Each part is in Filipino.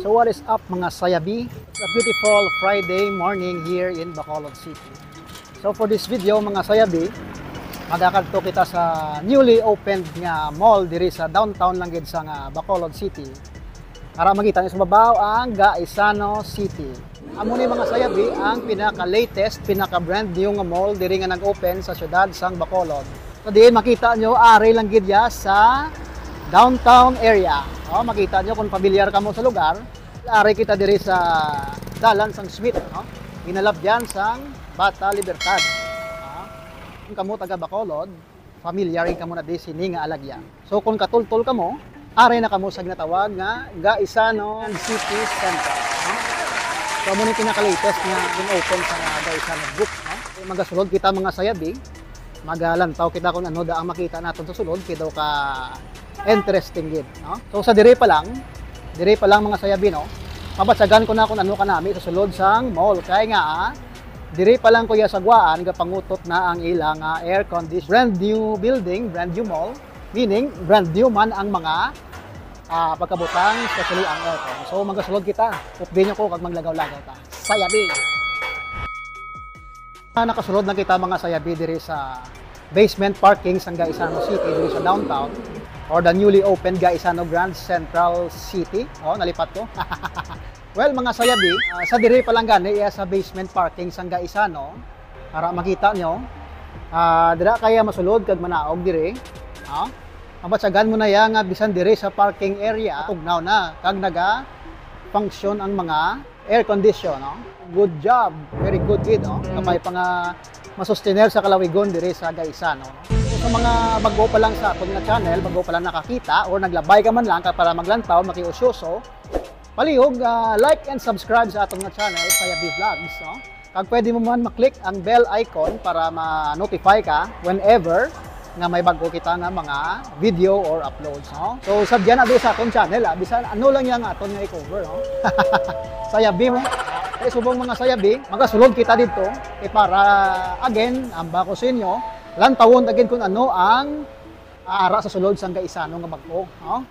So what is up mga sayabi? It's a beautiful Friday morning here in Bacolod City. So for this video mga sayabi, magakadto kita sa newly opened nga mall diri sa downtown lang gid sa Bacolod City. Para makita niyo sa babaw ang Gaisano City. Amo ni mga sayabi ang pinaka-latest, pinaka-brand new nga mall diri nga nag-open sa syudad sang Bacolod. So diin makita nyo ari lang gid ya sa downtown area. O, makita nyo kung pamilyar ka mo sa lugar. Ari kita diri sa dalan sang Smith, no? Ginalabyan sang Bata Libertad. Kung kamo taga Bacolod, familiar ka mo na di sini nga alagya. So kung katultol ka mo, ari na kamo sa ginatawag nga Gaisano City Center. No? So mo ni pinaka-latest nga open sa Gaisano Group. No? Magasulod kita mga sayabi, magalantaw kita kung ano daang makita natin sa sulod, kaya ka interesting gid, no? So sa dire pa lang mga sayabi, no, mabatsagan ko na kung ano kanami sa sulod sang mall. Kaya nga dire pa lang kuya sagwaan gapangutot na ang ilang air condition, brand new building, brand new mall, meaning brand new man ang mga pagkabutang, especially ang aircon. So magasulod kita, update nyo ko kag maglagaw-lagaw ta. Sayabi. Nakasulod na kita mga sayabi dire sa basement parking sang Gaisano City dire sa downtown, or the newly opened Gaisano Grand Central City. Oh, nalipat ko. Well, mga sayabi, sa dire pa lang gani sa basement parking sang Gaisano para makita nyo. Dira kaya masulod kag manaog dire. Mabatsagan mo na ya nga bisan dire sa parking area tugnaw na kag naga function ang mga air condition, no? Good job, very good kid, no? Kamay pa nga masustener sa kalawigon dire sa Gaisano, no? So, sa mga bago pa lang sa aton nga channel, bago pa lang nakakita or naglabay ka man lang para maglantaw, makiusyoso, palihog like and subscribe sa aton nga channel, Sayabi Vlogs, no? Kag pwede mo man maklik ang bell icon para ma-notify ka whenever nga may bago kita nga mga video or uploads, no? So sabyan na sa aton channel, bisan ano lang yang aton nga i-cover, no? Sayabi mo. Subong mga sayabi, magasulod kita dito para again, amba ko sa inyo, lantawon again kung ano ang aara sa sulod sang Gaisano nga bago, no?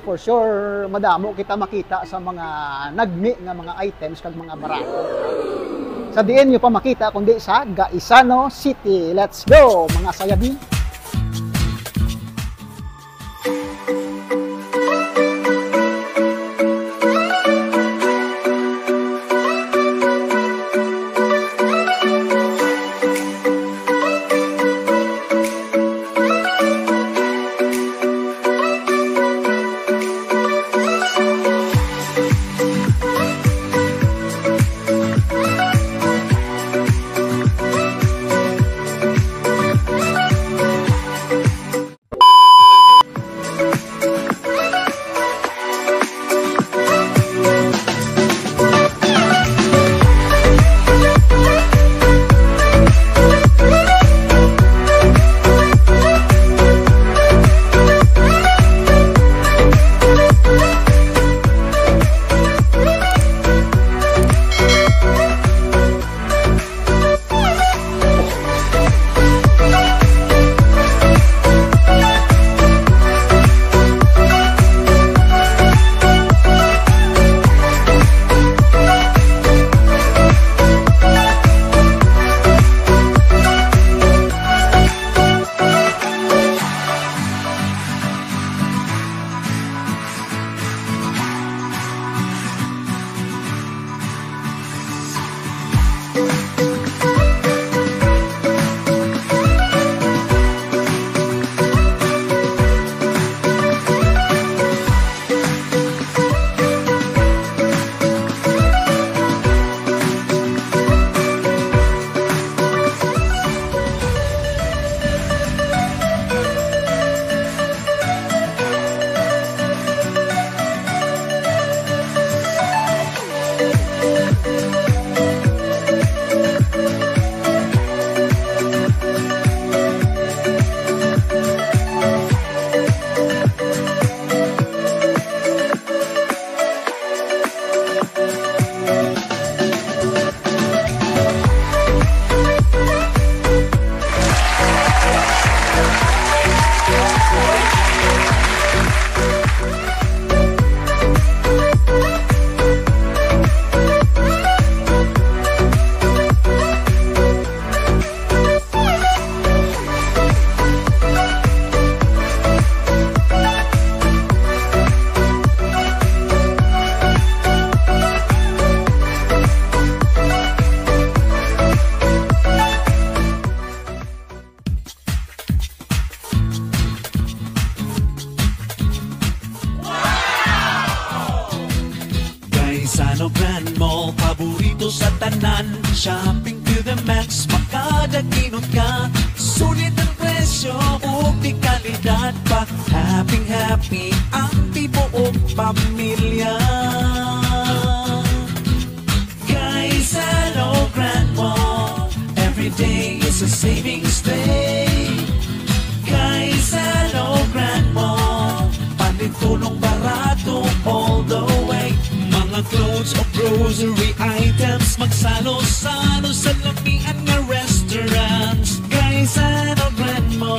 For sure madamo kita makita sa mga nagmi nga mga items kag mga barato. Sa diin nyo pa makita kundi sa Gaisano City. Let's go mga sayabi. Gaisano Grand Mall, paborito sa tanan. Shopping to the max, makadaginot ka. Sulit ang presyo, ug di kalidad pa. Happy ang tibuok pamilya. Gaisano Grand Mall, every day is a savings day. Gaisano Grand Mall, panitulong barato all the way. Mga clothes o grocery items, magsalo-salo sa lamian nga restaurants. Gaisano Grand Mall,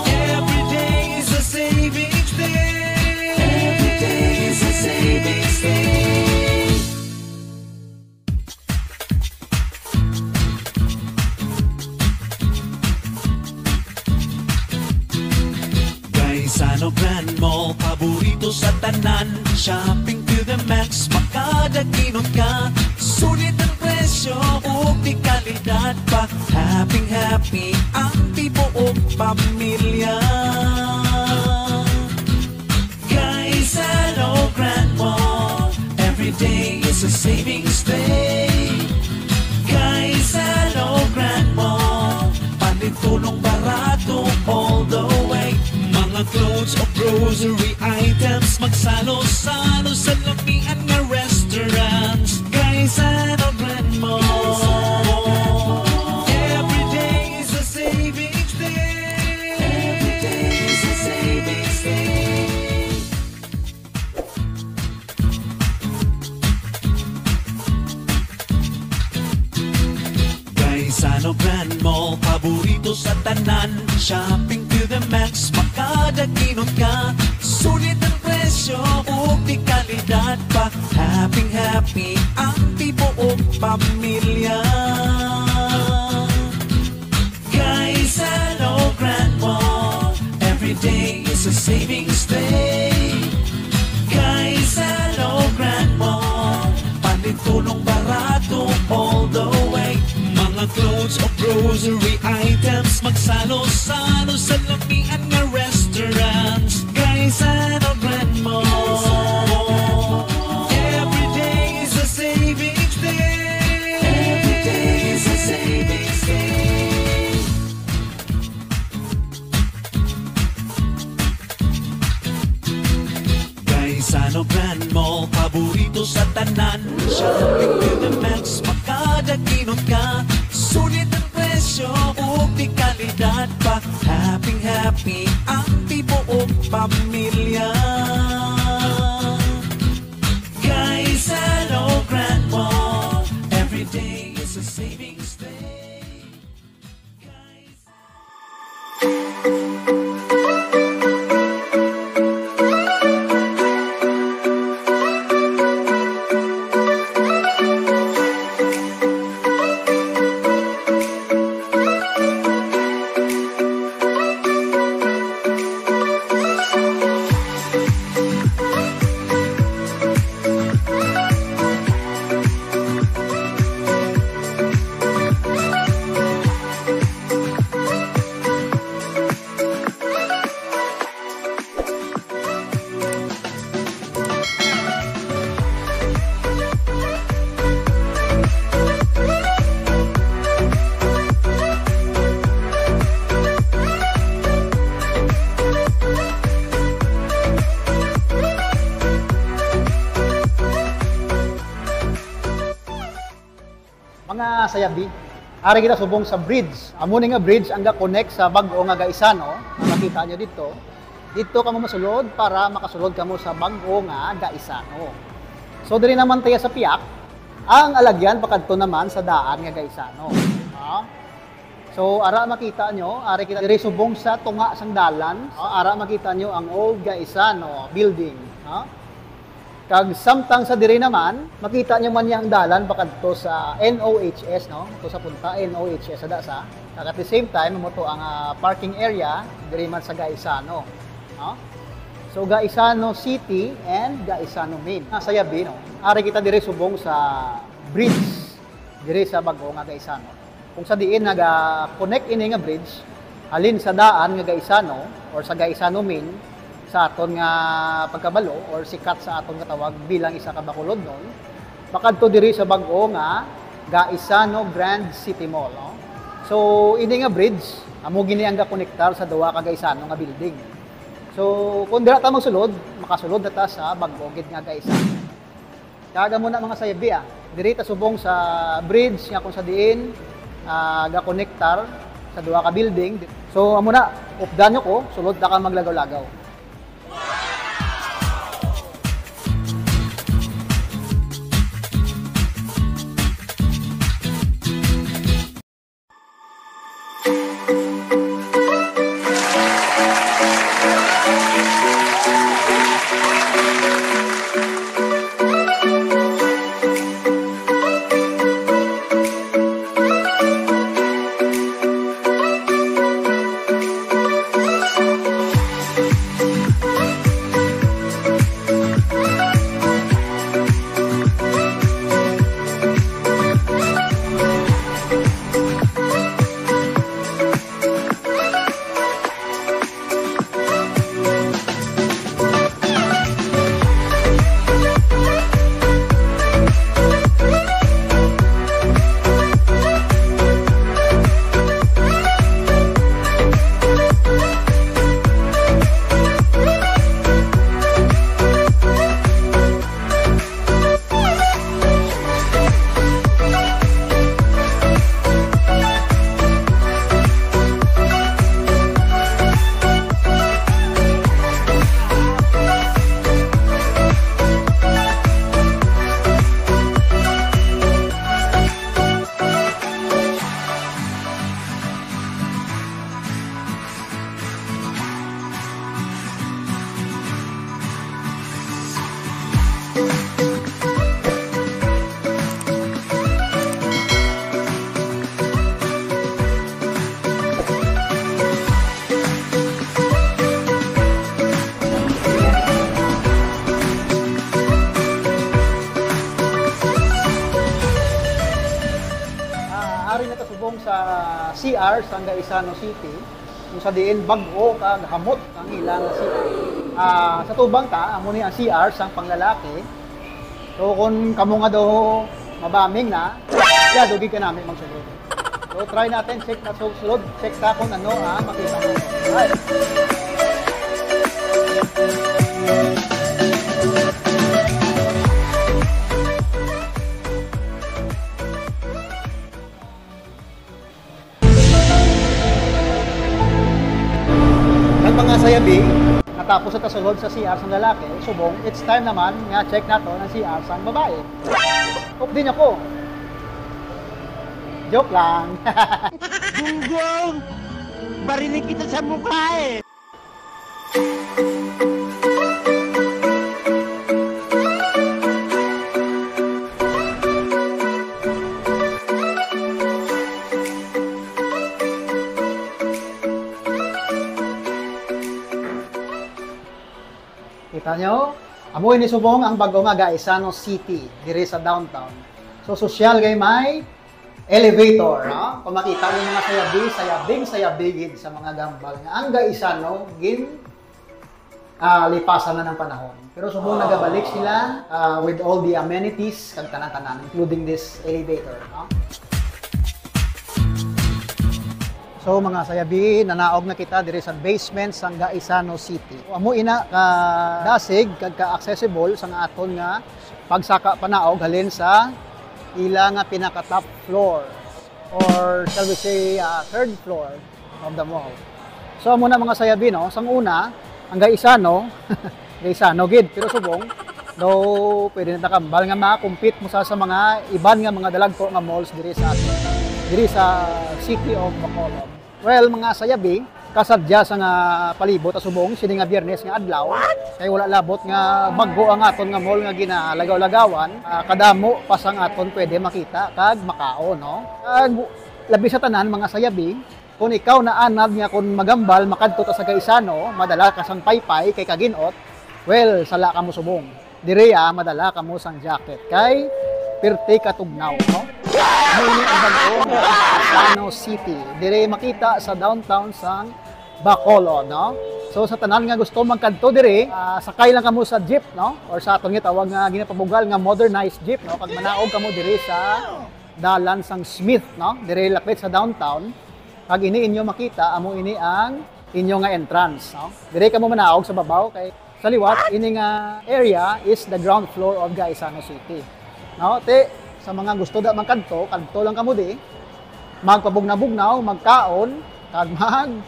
every day is a savings day. Every day is a savings day. Gaisano Grand Mall, paborito sa tanan. Shopping to the max, makadaginot ka. Sulit ang presyo, ug di kalidad pa. Happy ang tibuok pamilya. Gaisano Grand Mall, every day is a savings day. Gaisano Grand Mall, panitulong barato all the way. Mga clothes o grocery items, magsalo-salo sa lamian nga restaurants. Gaisano Grand Mall, every day is a savings day. Every day is a savings day. Gaisano Grand Mall, paborito sa tanan. Shopping to the max, makadaginot ka. Sulit ang presyo, ug di kalidad pa. Happy ang tibuok pamilya. Gaisano Grand Mall, every day is a savings day. Gaisano Grand Mall, panitulong barato all the way. Mga clothes o grocery items, magsalo-salo sa lamian nga restaurants. Gaisano Grand Mall, every day is a savings day. Every day is a savings day. Gaisano Grand Mall, paborito sa tanan. Shopping to the max, makadaginot ka. Sulit ang presyo, ug di kalidad pa. Happy ang tibuok pamilya. Gaisano Grand Mall, every day is a savings day. Mga sayabi, ari kita subong sa bridge. Amo ni nga bridge ang ga-connect sa bag-o nga Gaisano. Makita nyo dito. Dito kamo masulod para makasulod kamo sa bag-o nga Gaisano. So diri naman tayo sa Piak, ang alagyan pakadto naman sa daan nga Gaisano. So ara makita nyo, ari kita diri subong sa tunga sang dalan. Ara makita nyo ang Old Gaisano building. Kag samtang sa diri naman, makita nyo man yang dalan pakadto sa NOHS, no? To sa punta NOHS sada sa. Kag at the same time mo to ang parking area diri man sa Gaisano, no? So Gaisano City and Gaisano Main. Sa yabi, no? Ari kita diri subong sa bridge diri sa bag-o nga Gaisano. Kung sa diin naga connect ini nga bridge halin sa daan nga Gaisano or sa Gaisano Main, sa aton nga pagkabalo or sikat sa aton katawag bilang isa ka bakulod nun. Makadto diri sa bag-o nga Gaisano Grand City Mall, no? So ini nga bridge amo gini ang gakonektar sa duha ka Gaisano nga building. So kung dira ta magsulod, makasulod na ta sa bag-o gid nga Gaisano. Kaga mo na mga sayabi diri ta subong sa bridge nga kung sa diin gakonektar sa duha ka building. So amo na updan nyo ko, sulod ta ka maglagaw-lagaw. Sa CR sa Gaisano City kung sa diin bag-o kag hamot ang ilang CR. Sa tubang ta amo ni ang CR sang panglalaki. So kung kamo nga daw mabaming na, ya dugi ka namin magsulod. So try natin check na sulod, check ta kung ano makita mo. Right. Mga sayabi, natapos sa kasulod sa CR sang lalaki, subong, it's time naman nga check nato ng CR sang babae. Hope din ako. Joke lang. Gunggong! Barinig kita sa mukha eh! Kita nyo? Amoy ni subong ang bago nga Gaisano City, diri sa downtown. So, social kay may elevator, no? Kung makita mo mga sayabing-sayabigid sa mga gambal nga ang Gaisano, lipasan na ng panahon. Pero subong nagabalik sila with all the amenities, kag tanan-tanan, including this elevator, no? So mga sayabi, nanaog na kita diri sa basement sang Gaisano City. Amo ina ka dasig kag ka-accessible sang aton nga pagsaka panaog halin sa ila nga pinaka-top floor or shall we say third floor of the mall. So amo na mga sayabi, no, sang una ang Gaisano, Gaisano gid pero subong do pwede na takambal nga ma-compete mo sa mga iban nga mga dalagko nga malls diri sa city of Bacolod. Well, mga sayabi, kasadya sa nga palibot at subong, sini nga Biyernes nga adlaw, kay wala labot nga baggo ang aton nga mall nga ginalagaw-lagawan, kadamo pa sang aton pwede makita kag makao, no? Kag labi sa tanan mga sayabi, kung ikaw na anad nga kung magambal makadto ta sa Gaisano, madala ka sang paypay kay kaginot, well, sala ka mo subong. Dire madala ka mo sang jacket kay pirte katugnaw, no? Muli ang bagong Gaisano City. Dire makita sa downtown sang Bacolod, no? So sa tanan nga gusto magkadto diri, sakay lang kamo sa jeep, no? Or sa aton nga tawag nga ginapabugal nga modernized jeep, no? Pag manaog kamo diri sa dalan sang Smith, no? Diri lapit sa downtown. Pag ini inyo makita, amo ini ang inyo nga entrance, no? Diri kamo manaog sa babaw kay sa liwat ini nga area is the ground floor of Gaisano City. No? Te sa mga gusto da magkadto, kadto lang kamo di. Magpabugna-bugnaw, magkaon, kag mag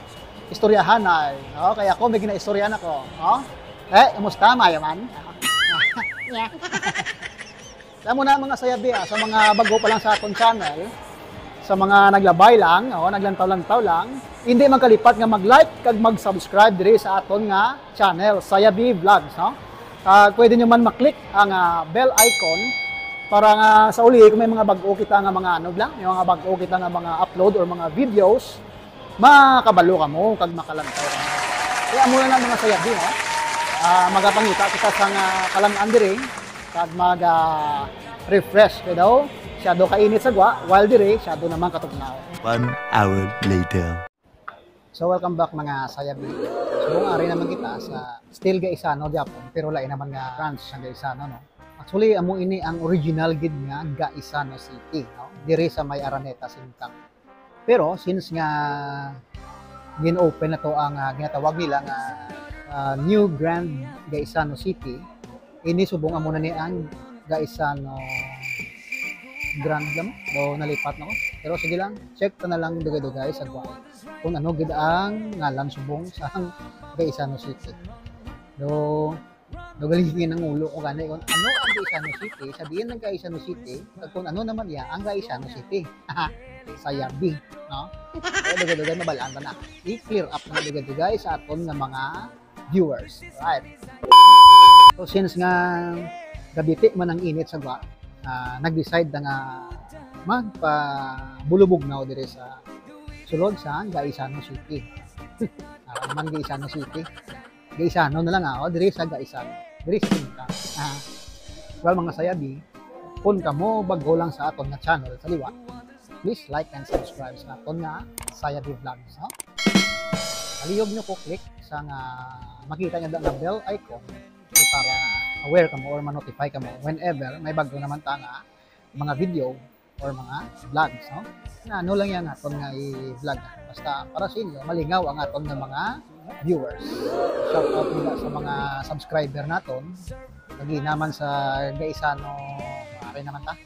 istoryahan ay. No? Kaya ako may ginaistoryahan ako, no? Kamusta mayaman? Yeah. Alam mo na mga sayabi, sa mga bago pa lang sa aton channel, sa mga naglabay lang, naglantaw-lantaw lang, hindi man kalipat nga mag-like kag mag-subscribe diri sa aton nga channel, Sayabi Vlogs, no? Pwede nyo man maklik ang bell icon para nga sa uli kung may mga bago kita nga mga ano lang, yung mga bago kita nga mga upload or mga videos, makabalo ka mo kag makalantaw ka. Kaya muna na mga sayabi, no? Magapangita kita sa kalanaan diri kag refresh kay daw shadow kainit sa gwa while dire shadow naman katugnaw. 1 hour later. So welcome back mga sayabi. So ari naman kita sa still Gaisano Japon pero lain naman nga branch sa Gaisano, no. Actually amo ini ang original gid nga Gaisano City, no. Dire sa may Araneta Singkang. Pero since nga gin-open na to ang ginatawag nila nga New Grand Gaisano City, ini subong amo na ni ang Gaisano Grand lang do nalipat nako. Pero sige lang, check ta na lang dugay-dugay sa gwa kung ano gid ang ngalan subong sa Gaisano City. Do galingin ang ulo ko gani kung ano ang Gaisano City, sabihin ng Gaisano City, kung ano naman ya ang Gaisano City. Sayabi, no? So dugay-dugay mabalaan ta na. I-clear up na dugay-dugay sa aton nga mga viewers. Right. So since nga gabiti man ang init sa gwa, nag-decide na nga magpabulubugnaw dire sa sulod sa Gaisano City. Man Gaisano City. Gaisano na lang dire sa Gaisano. Dire sa Singkang. Well mga sayabi, kung kamo bago lang sa aton nga channel sa liwa, please like and subscribe sa aton nga Sayabi Vlogs. No? Aliyog nyo ko click sa nga makita nyo na bell icon para aware ka mo or ma-notify ka mo whenever may bago naman ta nga mga video or mga vlogs, no? Na ano lang yan aton nga i-vlog. Basta para sa inyo, malingaw ang aton nga mga viewers. Shout out nila sa mga subscriber naton. Lagi naman sa Gaisano, maaari naman ta.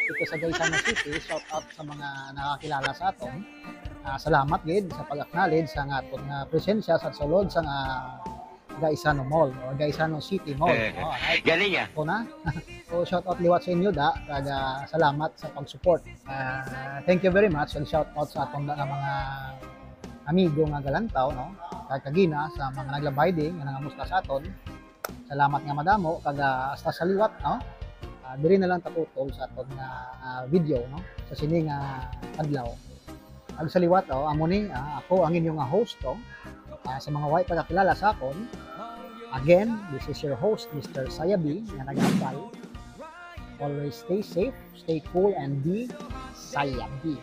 Ito sa Gaisano City, shout out sa mga nakakilala sa aton. Salamat gid sa pag-acknowledge sa aton nga presensya sa sulod sa Gaisano Mall or Gaisano City Mall. Right? Galing ya. Ito na. So shout out liwat sa inyo da. Kaga salamat sa pag-support. Thank you very much and shout out sa atong mga amigo nga galantaw, no. Kagina sa mga naglabay din nga nangamusta sa aton. Salamat nga madamo kaga hasta sa liwat, no. Diri na lang tatutol sa aton nga video, no. Sa sini nga adlaw. Ag sa liwat, amo ni ako ang inyong host, sa mga white pagkakilala sa akon. Again, this is your host, Mr. Sayabi, na nag-aabay. Always stay safe, stay cool, and be Sayabi.